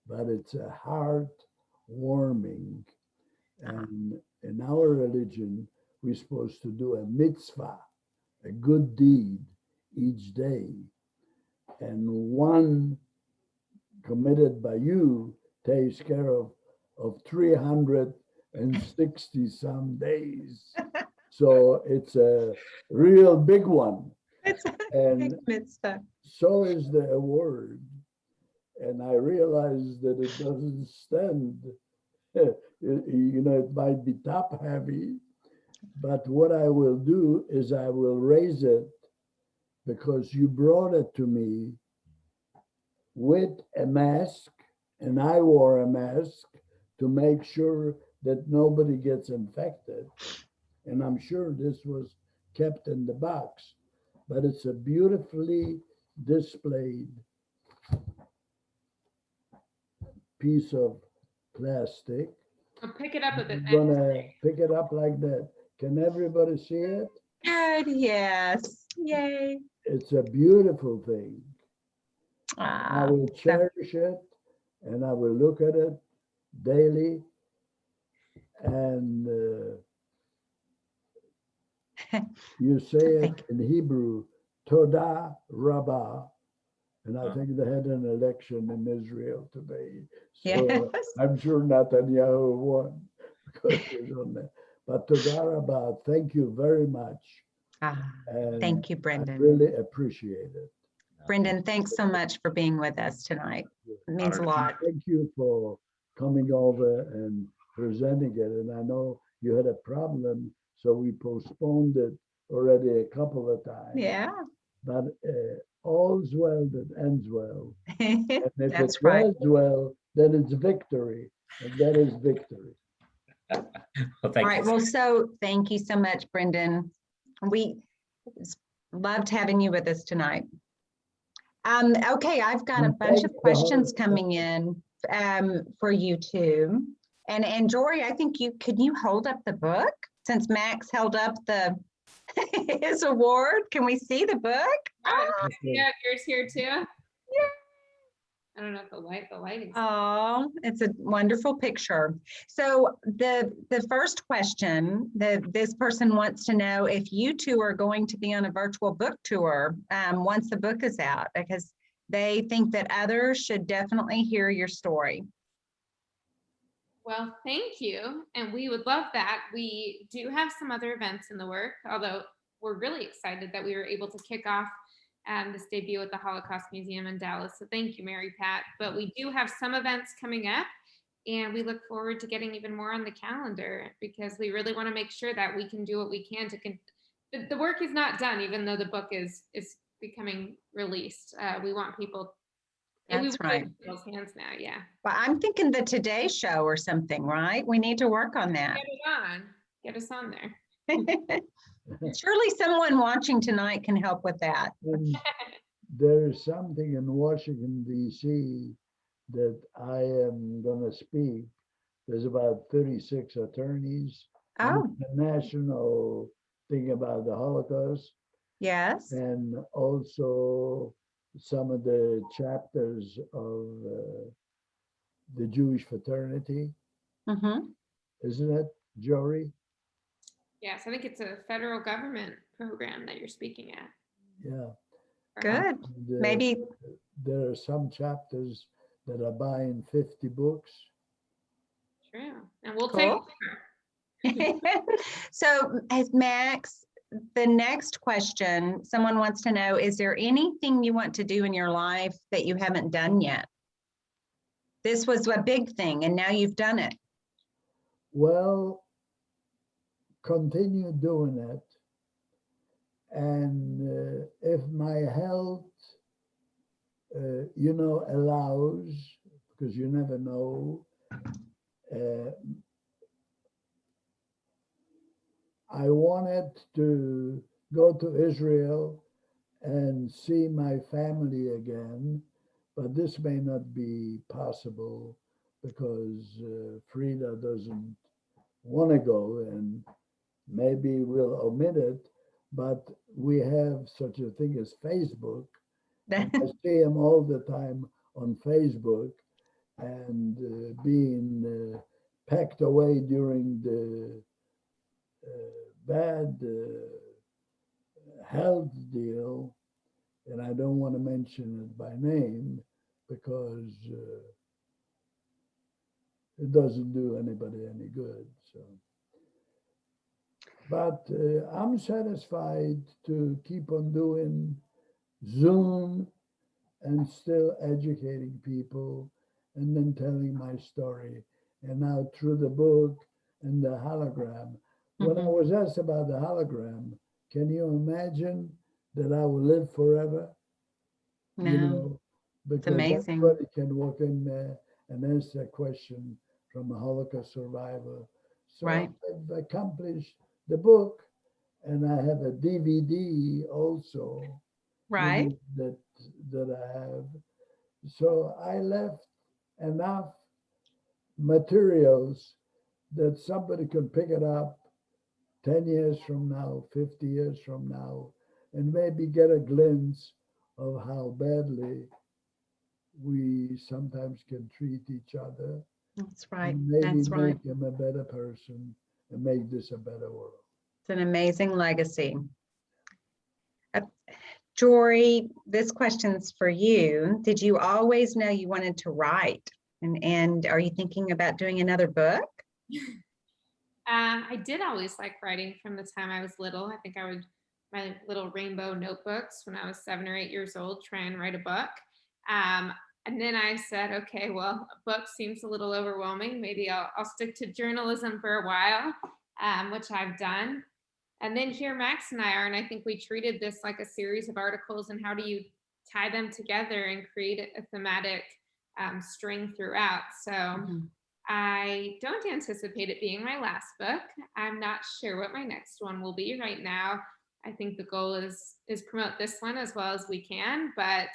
but it's a heart-warming. And in our religion, we're supposed to do a mitzvah a good deed each day. And one committed by you takes care of 360 some days. So it's a real big one. It's a And big mitzvah. so is the award. And I realize that it doesn't stand, it might be top heavy, but what I will do is I will raise it because you brought it to me with a mask, and I wore a mask to make sure that nobody gets infected. And I'm sure this was kept in the box, but it's a beautifully displayed piece of plastic. I'll pick it up a bit. I'm gonna pick it up like that. Can everybody see it? Good, yes. Yay. It's a beautiful thing. I Ah, will cherish it and I will look at it daily. And you say it Thank in Hebrew, Toda Rabbah. And I Huh. think they had an election in Israel today. So yes. I'm sure Netanyahu won because he's on there. But Toda Rabbah, thank you very much. Ah, And thank you, I Brendan. really appreciate it. Brendan, thanks so much for being with us tonight. It means a Honored. lot. Thank you for coming over and presenting it. And I know you had a problem, so we postponed it already a couple of times. Yeah, But all's well that ends well. And if that's it right. does well, then it's victory. And that is victory. Well, All thank right, you. well, so thank you so much, Brendan. We loved having you with us tonight. Okay, I've got a And bunch of thank the questions whole- coming in for you two. And Jori, I think could you hold up the book since Max held up his award? Can we see the book? Ah, Yeah, yours here too. I don't know if the lighting. oh, it's a wonderful picture. So the first question that this person wants to know if you two are going to be on a virtual book tour once the book is out, because they think that others should definitely hear your story. Well, thank you. And we would love that. We do have some other events in the work, although we're really excited that we were able to kick off this debut at the Holocaust Museum in Dallas. So thank you, Mary Pat. But we do have some events coming up, and we look forward to getting even more on the calendar because we really want to make sure that we can do what we can to the work is not done, even though the book is becoming released. We want people. And That's we really right. in people's hands now, yeah. But I'm thinking the Today Show or something, right? We need to work on that. Get it on. Get us on there. Surely someone watching tonight can help with that. And there is something in Washington, D.C. that I am going to speak. There's about 36 attorneys. Oh, The national thing about the Holocaust, yes. and also some of the chapters of the Jewish fraternity, Mhm. isn't it, Jori? Yes, I think it's a federal government program that you're speaking at. Yeah. Good. And, Maybe. there are some chapters that are buying 50 books. True. And we'll Cool. take So as Max, the next question, someone wants to know, is there anything you want to do in your life that you haven't done yet? This was a big thing and now you've done it. Well, continue doing it. And if my health, allows, because you never know, I wanted to go to Israel and see my family again, but this may not be possible because Frida doesn't want to go, and maybe we'll omit it, but we have such a thing as Facebook. And I see him all the time on Facebook and being packed away during the bad health deal, and I don't want to mention it by name because it doesn't do anybody any good. So, but I'm satisfied to keep on doing Zoom and still educating people and then telling my story. And now through the book and the hologram. When I was asked about the hologram, can you imagine that I will live forever? No, You know, it's because amazing. anybody can walk in there and answer a question from a Holocaust survivor. So Right. I've accomplished the book, and I have a DVD also, Right. that I have. So I left enough materials that somebody can pick it up 10 years from now, 50 years from now, and maybe get a glimpse of how badly we sometimes can treat each other, That's right. and maybe That's right. make him a better person and make this a better world. It's an amazing legacy. Jori, this question's for you. Did you always know you wanted to write? And are you thinking about doing another book? I did always like writing from the time I was little. I think I would, my little rainbow notebooks when I was 7 or 8 years old, try and write a book. And then I said, okay, well, a book seems a little overwhelming. Maybe I'll stick to journalism for a while, which I've done. And then here Max and I are, and I think we treated this like a series of articles, and how do you tie them together and create a thematic string throughout. So I don't anticipate it being my last book. I'm not sure what my next one will be right now. I think the goal is promote this one as well as we can, but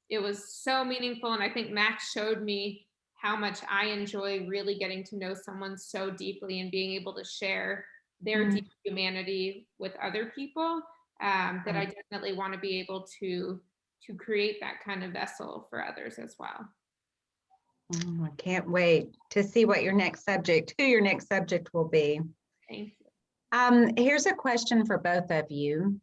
it was so meaningful. And I think Max showed me how much I enjoy really getting to know someone so deeply and being able to share their deep humanity with other people, that I definitely want to be able to create that kind of vessel for others as well. I can't wait to see what your next subject, who your next subject will be. Thank you. Here's a question for both of you.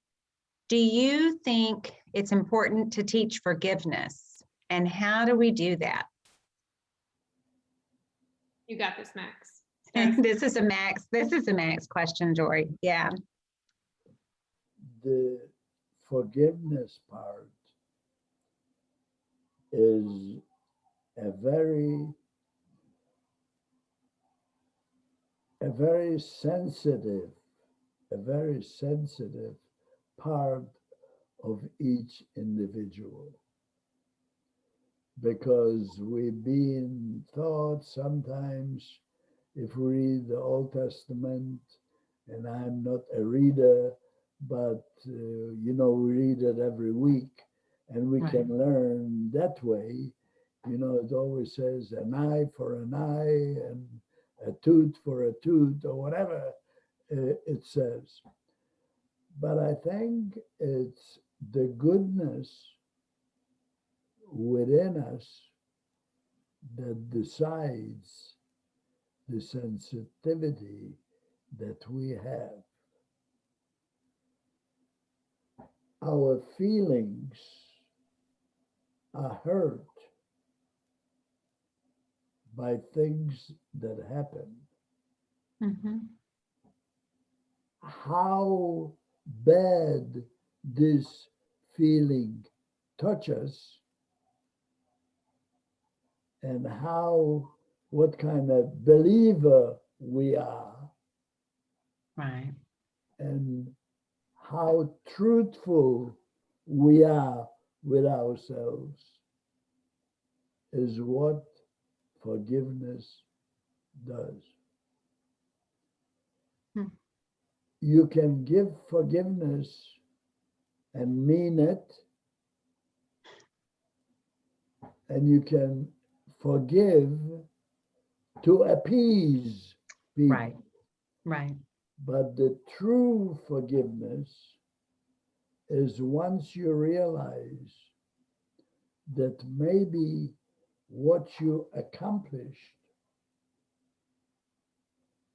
Do you think it's important to teach forgiveness? And how do we do that? You got this, Max. This is a Max question, Jori. Yeah. The forgiveness part is a very sensitive, part of each individual, because we've been taught sometimes, if we read the Old Testament, and I'm not a reader, but we read it every week, and we can learn that way. It always says an eye for an eye and a tooth for a tooth, or whatever it says. But I think it's the goodness within us that decides the sensitivity that we have. Our feelings are hurt by things that happen. How bad this feeling touches, and what kind of believer we are, Right. and how truthful we are with ourselves, is what forgiveness does. You can give forgiveness and mean it, and you can forgive to appease people. Right. But the true forgiveness is once you realize that maybe what you accomplished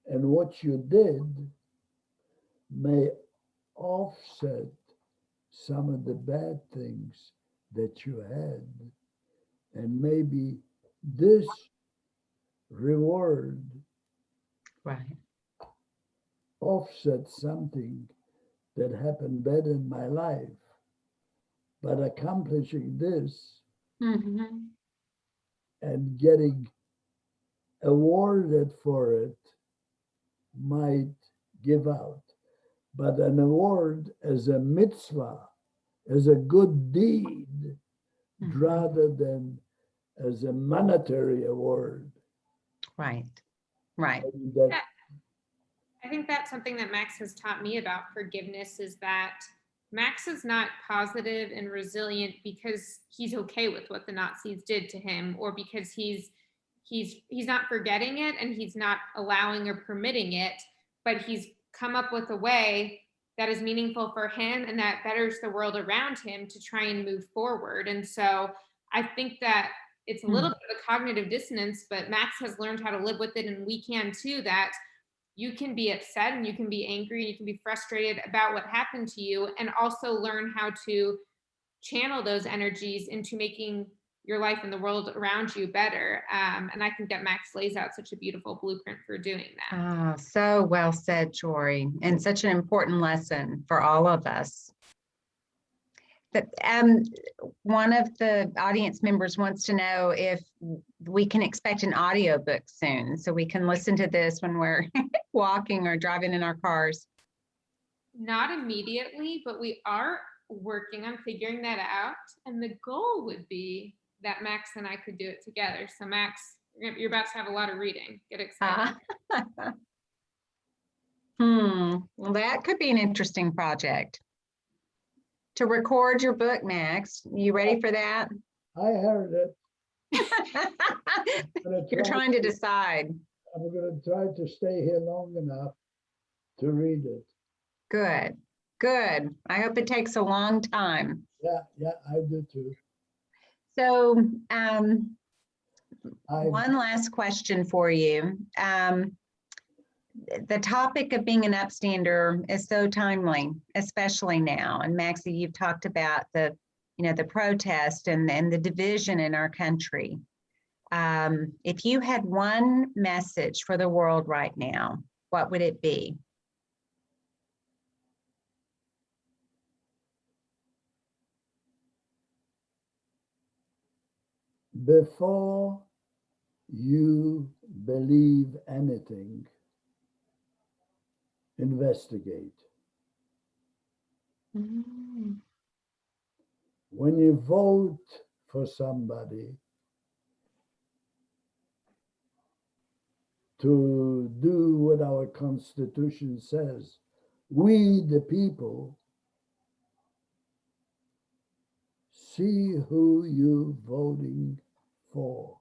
and what you did may offset some of the bad things that you had. And maybe this reward Right. offsets something that happened bad in my life. But accomplishing this Mm-hmm. and getting awarded for it might give out. But an award as a mitzvah, as a good deed, Mhm. rather than as a monetary award. Right. Right. That, Yeah. I think that's something that Max has taught me about forgiveness, is that Max is not positive and resilient because he's okay with what the Nazis did to him, or because he's not forgetting it and he's not allowing or permitting it, but he's come up with a way that is meaningful for him and that betters the world around him to try and move forward. And so I think that it's a little bit of a cognitive dissonance, but Max has learned how to live with it, and we can too, that you can be upset and you can be angry and you can be frustrated about what happened to you, and also learn how to channel those energies into making your life and the world around you better. And I think that Max lays out such a beautiful blueprint for doing that. Ah, so well said, Jori, and such an important lesson for all of us. But one of the audience members wants to know if we can expect an audiobook soon, so we can listen to this when we're walking or driving in our cars. Not immediately, but we are working on figuring that out. And the goal would be that Max and I could do it together. So Max, you're about to have a lot of reading. Get excited. Well, that could be an interesting project. To record your book, Max. You ready for that? I heard it. You're trying to decide. I'm going to try to stay here long enough to read it. Good, good. I hope it takes a long time. Yeah, I do too. So one last question for you. The topic of being an upstander is so timely, especially now. And Maxie, you've talked about the protest and the division in our country. If you had one message for the world right now, what would it be? Before you believe anything, investigate. Mm-hmm. When you vote for somebody to do what our Constitution says, we the people, see who you're voting for.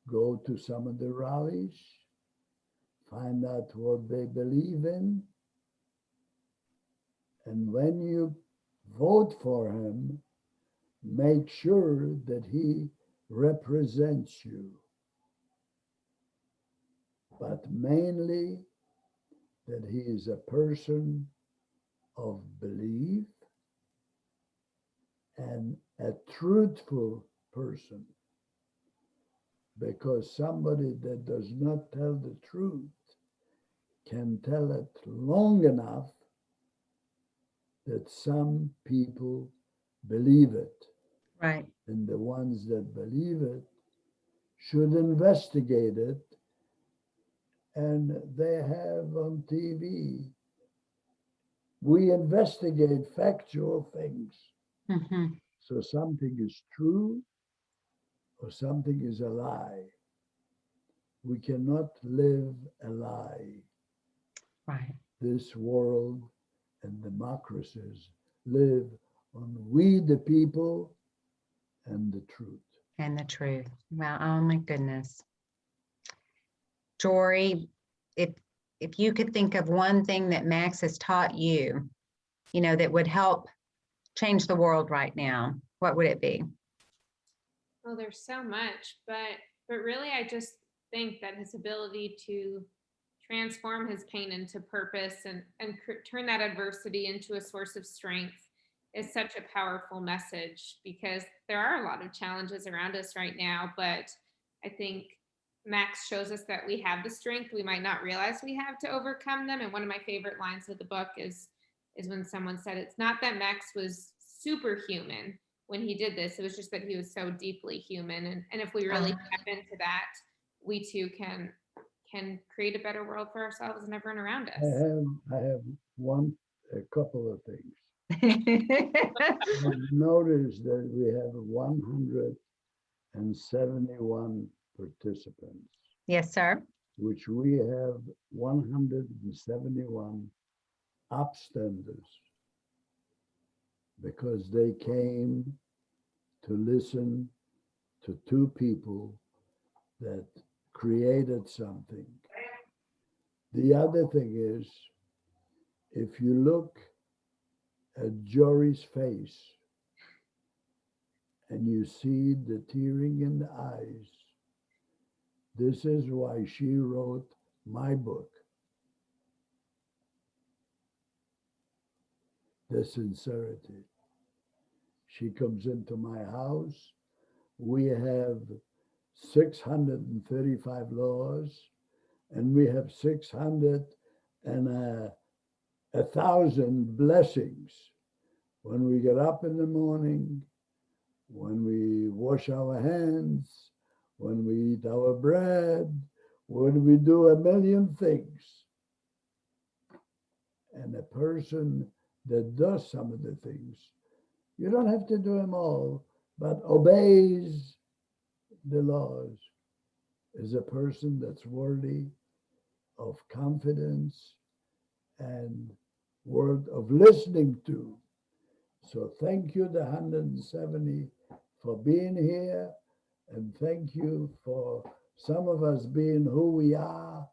Go to some of the rallies, find out what they believe in, and when you vote for him, make sure that he represents you. But mainly that he is a person of belief and a truthful person. Because somebody that does not tell the truth can tell it long enough that some people believe it. Right. And the ones that believe it should investigate it. And they have on TV, we investigate factual things. Mm-hmm. So something is true or something is a lie. We cannot live a lie. Right. This world and democracies live on we the people and the truth. And the truth. Well, oh my goodness. Jori, if you could think of one thing that Max has taught you, that would help change the world right now, what would it be? Well, there's so much, but really I just think that his ability to transform his pain into purpose and turn that adversity into a source of strength is such a powerful message, because there are a lot of challenges around us right now, but I think Max shows us that we have the strength we might not realize we have to overcome them. And one of my favorite lines of the book is when someone said, it's not that Max was superhuman when he did this, it was just that he was so deeply human. And if we really tap into that, we too can create a better world for ourselves and everyone around us. I have a couple of things. I've noticed that we have 171 participants, Yes, sir. which we have 171 upstanders, because they came to listen to two people that created something. The other thing is, if you look at Jori's face and you see the tearing in the eyes, this is why she wrote my book. The sincerity. She comes into my house. We have 635 laws, and we have 1,000 blessings. When we get up in the morning, when we wash our hands, when we eat our bread, when we do a million things. And a person that does some of the things, you don't have to do them all, but obeys the laws, is a person that's worthy of confidence and worth of listening to. So thank you, the 170, for being here, and thank you for some of us being who we are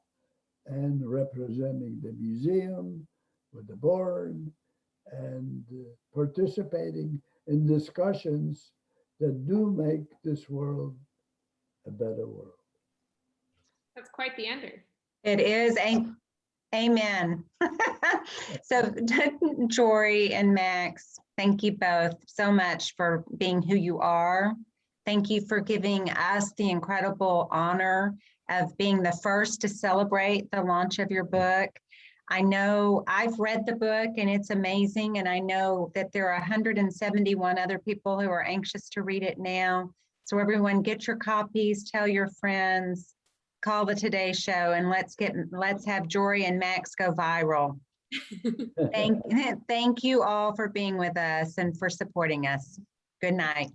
and representing the museum with the board and participating in discussions that do make this world a better world. That's quite the ender. It is. Amen. So Jori and Max, thank you both so much for being who you are. Thank you for giving us the incredible honor of being the first to celebrate the launch of your book. I know I've read the book and it's amazing, and I know that there are 171 other people who are anxious to read it now. So everyone, get your copies, tell your friends, call the Today Show, and let's have Jori and Max go viral. Thank you all for being with us and for supporting us. Good night.